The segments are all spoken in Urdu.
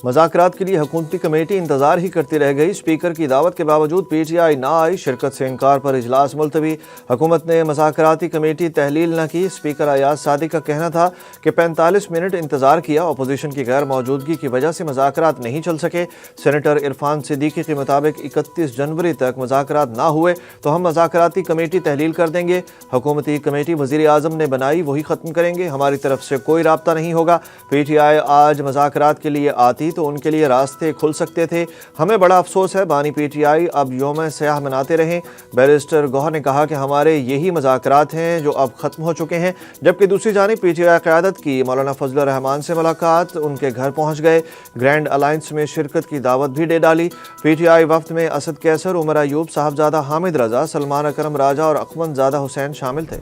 مذاکرات کے لیے حکومتی کمیٹی انتظار ہی کرتی رہ گئی۔ اسپیکر کی دعوت کے باوجود پی ٹی آئی نہ آئی، شرکت سے انکار پر اجلاس ملتوی۔ حکومت نے مذاکراتی کمیٹی تحلیل نہ کی۔ اسپیکر ایاز صادق کا کہنا تھا کہ 45 منٹ انتظار کیا، اپوزیشن کی غیر موجودگی کی وجہ سے مذاکرات نہیں چل سکے۔ سینیٹر عرفان صدیقی کے مطابق 31 جنوری تک مذاکرات نہ ہوئے تو ہم مذاکراتی کمیٹی تحلیل کر دیں گے۔ حکومتی کمیٹی وزیر اعظم نے بنائی وہی ختم کریں گے، ہماری طرف سے کوئی رابطہ نہیں ہوگا۔ پی ٹی آئی آج مذاکرات کے لیے آتی تو ان کے لیے راستے کھل سکتے تھے۔ ہمیں بڑا افسوس ہے بانی پی ٹی آئی اب یوم سیاہ مناتے رہیں۔ بیرسٹر گوہر نے کہا کہ ہمارے یہی مذاکرات ہیں جو اب ختم ہو چکے ہیں، جبکہ دوسری جانب پی ٹی آئی قیادت کی مولانا فضل الرحمان سے ملاقات، ان کے گھر پہنچ گئے، گرینڈ الائنس میں شرکت کی دعوت بھی دے ڈالی۔ پی ٹی آئی وفد میں اسد کیسر، عمر ایوب، صاحبزادہ حامد رضا، سلمان اکرم راجہ اور اخوند زادہ حسین شامل تھے۔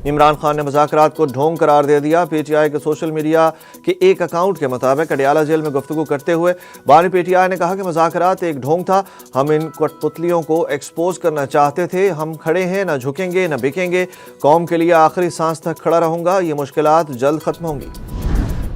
عمران خان نے مذاکرات کو ڈھونگ قرار دے دیا۔ پی ٹی آئی کے سوشل میڈیا کے ایک اکاؤنٹ کے مطابق اڈیالہ جیل میں گفتگو کرتے ہوئے بانی پی ٹی آئی نے کہا کہ مذاکرات ایک ڈھونگ تھا، ہم ان کٹ پتلیوں کو ایکسپوز کرنا چاہتے تھے، ہم کھڑے ہیں، نہ جھکیں گے نہ بکیں گے، قوم کے لیے آخری سانس تک کھڑا رہوں گا، یہ مشکلات جلد ختم ہوں گی۔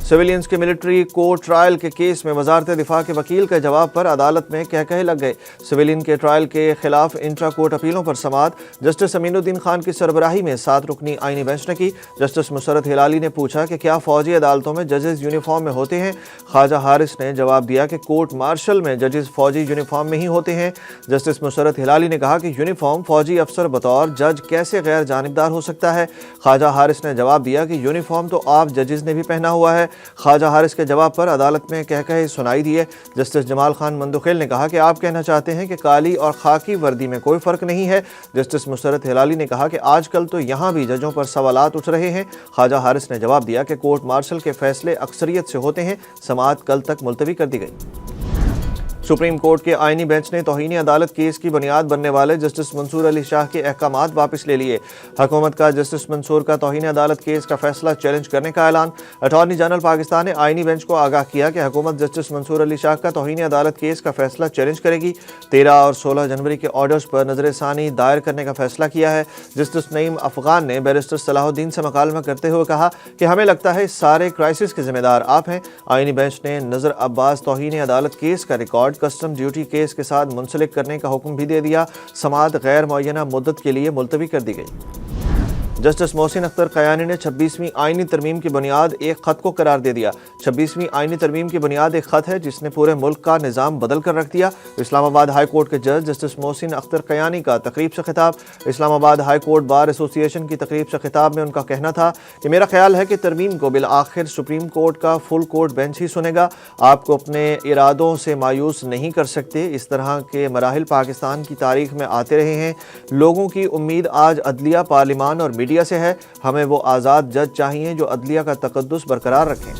سویلینز کے ملٹری کورٹ ٹرائل کے کیس میں وزارت دفاع کے وکیل کے جواب پر عدالت میں کہے لگ گئے۔ سویلین کے ٹرائل کے خلاف انٹرا کورٹ اپیلوں پر سماعت جسٹس امین الدین خان کی سربراہی میں 7 رکنی آئینی بینچ نے کی۔ جسٹس مسرت ہلالی نے پوچھا کہ کیا فوجی عدالتوں میں ججز یونیفارم میں ہوتے ہیں؟ خواجہ حارث نے جواب دیا کہ کورٹ مارشل میں ججز فوجی یونیفارم میں ہی ہوتے ہیں۔ جسٹس مسرت ہلالی نے کہا کہ یونیفارم فوجی افسر بطور جج کیسے غیر جانبدار ہو سکتا ہے؟ خواجہ حارث نے جواب دیا کہ یونیفارم تو آپ ججز نے بھی پہنا ہوا ہے۔ خواجہ حارث کے جواب پر عدالت میں کہے سنائی دیے۔ جسٹس جمال خان مندوخیل نے کہا کہ آپ کہنا چاہتے ہیں کہ کالی اور خاکی وردی میں کوئی فرق نہیں ہے۔ جسٹس مسرت ہلالی نے کہا کہ آج کل تو یہاں بھی ججوں پر سوالات اٹھ رہے ہیں۔ خواجہ حارث نے جواب دیا کہ کورٹ مارشل کے فیصلے اکثریت سے ہوتے ہیں، سماعت کل تک ملتوی کر دی گئی۔ سپریم کورٹ کے آئینی بینچ نے توہین عدالت کیس کی بنیاد بننے والے جسٹس منصور علی شاہ کے احکامات واپس لے لیے۔ حکومت کا جسٹس منصور کا توہین عدالت کیس کا فیصلہ چیلنج کرنے کا اعلان۔ اٹارنی جنرل پاکستان نے آئینی بینچ کو آگاہ کیا کہ حکومت جسٹس منصور علی شاہ کا توہین عدالت کیس کا فیصلہ چیلنج کرے گی۔ 13 اور 16 جنوری کے آرڈرز پر نظر ثانی دائر کرنے کا فیصلہ کیا ہے۔ جسٹس نعیم افغان نے بیرسٹر صلاح الدین سے مکالمہ کرتے ہوئے کہا کہ ہمیں لگتا ہے اس سارے کرائسس کے ذمہ دار آپ ہیں۔ آئینی بینچ نے نذر عباس توہین عدالت کیس کا ریکارڈ کسٹم ڈیوٹی کیس کے ساتھ منسلک کرنے کا حکم بھی دے دیا۔ سماعت غیر معینہ مدت کے لیے ملتوی کر دی گئی۔ جسٹس محسن اختر قیانی نے 26ویں آئینی ترمیم کی بنیاد ایک خط کو قرار دے دیا۔ 26ویں آئینی ترمیم کی بنیاد ایک خط ہے جس نے پورے ملک کا نظام بدل کر رکھ دیا۔ اسلام آباد ہائی کورٹ کے جج جسٹس محسن اختر قیانی کا تقریب سے خطاب۔ اسلام آباد ہائی کورٹ بار ایسوسی ایشن کی تقریب سے خطاب میں ان کا کہنا تھا کہ میرا خیال ہے کہ ترمیم کو بالآخر سپریم کورٹ کا فل کورٹ بینچ ہی سنے گا۔ آپ کو اپنے ارادوں سے مایوس نہیں کر سکتے۔ اس طرح کے مراحل پاکستان کی تاریخ میں آتے رہے ہیں۔ لوگوں کی امید آج عدلیہ، پارلیمان اور میڈیا سے ہے۔ ہمیں وہ آزاد جج چاہیے جو عدلیہ کا تقدس برقرار رکھیں۔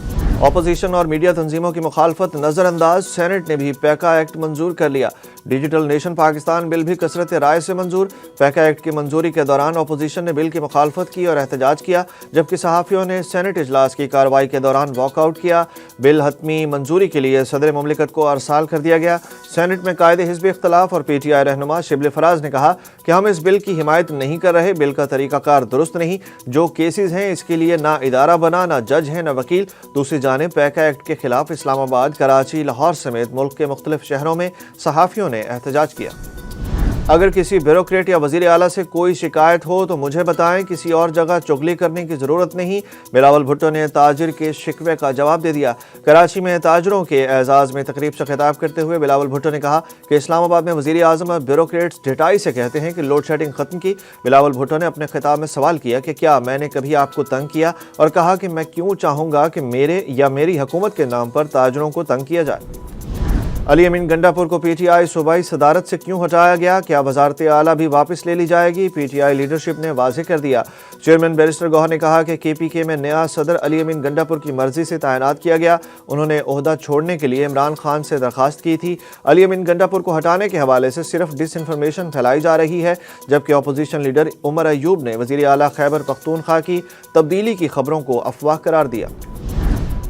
اپوزیشن اور میڈیا تنظیموں کی مخالفت نظر انداز، سینٹ نے بھی پیکا ایکٹ منظور کر لیا۔ ڈیجیٹل نیشن پاکستان بل بھی کثرت رائے سے منظور۔ پیکا ایکٹ کی منظوری کے دوران اپوزیشن نے بل کی مخالفت کی اور احتجاج کیا، جبکہ صحافیوں نے سینٹ اجلاس کی کارروائی کے دوران واک آؤٹ کیا۔ بل حتمی منظوری کے لیے صدر مملکت کو ارسال کر دیا گیا۔ سینٹ میں قائد حزب اختلاف اور پی ٹی آئی رہنما شبلی فراز نے کہا کہ ہم اس بل کی حمایت نہیں کر رہے، بل کا طریقہ کار درست نہیں، جو کیسز ہیں اس کے لیے نہ ادارہ بنا، نہ جج ہے، نہ وکیل۔ دوسری جانب پیکا ایکٹ کے خلاف اسلام آباد، کراچی، لاہور سمیت ملک کے مختلف شہروں میں صحافیوں نے احتجاج کیا۔ اگر کسی بیوروکریٹ یا وزیر اعلیٰ سے کوئی شکایت ہو تو مجھے بتائیں، کسی اور جگہ چغلی کرنے کی ضرورت نہیں۔ بلاول بھٹو نے تاجر کے شکوے کا جواب دے دیا۔ کراچی میں تاجروں کے اعزاز میں تقریب سے خطاب کرتے ہوئے بلاول بھٹو نے کہا کہ اسلام آباد میں وزیر اعظم اور بیوروکریٹس ڈھٹائی سے کہتے ہیں کہ لوڈ شیڈنگ ختم کی۔ بلاول بھٹو نے اپنے خطاب میں سوال کیا کہ کیا میں نے کبھی آپ کو تنگ کیا، اور کہا کہ میں کیوں چاہوں گا کہ میرے یا میری حکومت کے نام پر تاجروں کو تنگ کیا جائے۔ علی امین گنڈا پور کو پی ٹی آئی صوبائی صدارت سے کیوں ہٹایا گیا؟ کیا وزارت اعلیٰ بھی واپس لے لی جائے گی؟ پی ٹی آئی لیڈرشپ نے واضح کر دیا۔ چیئرمین بیرسٹر گوہر نے کہا کہ کے پی کے میں نیا صدر علی امین گنڈا پور کی مرضی سے تعینات کیا گیا۔ انہوں نے عہدہ چھوڑنے کے لیے عمران خان سے درخواست کی تھی۔ علی امین گنڈا پور کو ہٹانے کے حوالے سے صرف ڈس انفارمیشن پھیلائی جا رہی ہے، جبکہ اپوزیشن لیڈر عمر ایوب نے وزیر اعلیٰ خیبر پختونخوا کی تبدیلی کی خبروں کو افواہ قرار دیا۔